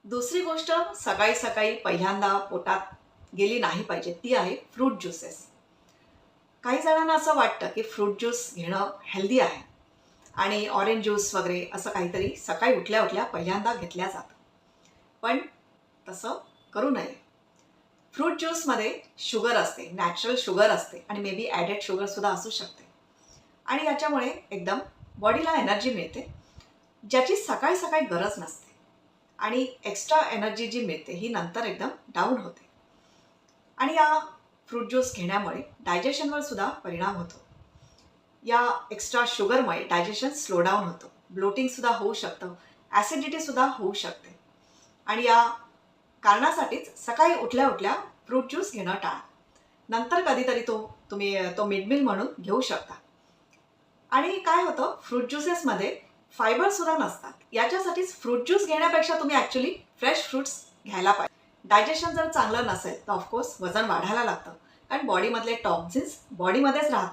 दुसरी गोष्ट सकाळी सकाळी पहिल्यांदा पोटात गेली नाही पाहिजे ती आहे फ्रूट ज्युसेस. काही जणांना असं वाटतं की फ्रूट ज्यूस घेणं हेल्दी आहे आणि ऑरेंज ज्यूस वगैरे असं काहीतरी सकाळी उठल्या उठल्या पहिल्यांदा घेतल्या जातं. पण तसं करू नये. फ्रूट ज्यूसमध्ये शुगर असते, नॅचरल शुगर असते आणि मे बी ॲडेड शुगरसुद्धा असू शकते. आणि याच्यामुळे एकदम बॉडीला एनर्जी मिळते, ज्याची सकाळी सकाळी गरज नसते. आणि एक्स्ट्रा एनर्जी जी मिळते ही नंतर एकदम डाऊन होते. आणि या फ्रूट ज्यूस घेण्यामुळे डायजेशनवर सुद्धा परिणाम होतो. या एक्स्ट्रा शुगरमुळे डायजेशन स्लो डाऊन होतं, ब्लोटिंगसुद्धा होऊ शकतं, ॲसिडिटीसुद्धा होऊ शकते. आणि या कारणासाठीच सकाळी उठल्या उठल्या फ्रूट ज्यूस घेणं टाळा. नंतर कधीतरी तुम्ही मिड मील म्हणून घेऊ शकता. आणि काय होतं, फ्रूट ज्युसेसमध्ये फायबरसुद्धा नसतात. याच्यासाठीच फ्रूट ज्यूस घेण्यापेक्षा तुम्ही ॲक्च्युली फ्रेश फ्रूट्स घ्यायला पाहिजे. डायजेशन जर चांगलं नसेल तर ऑफकोर्स वजन वाढायला लागतं, कारण बॉडीमधले टॉक्झिन्स बॉडीमध्येच राहतात.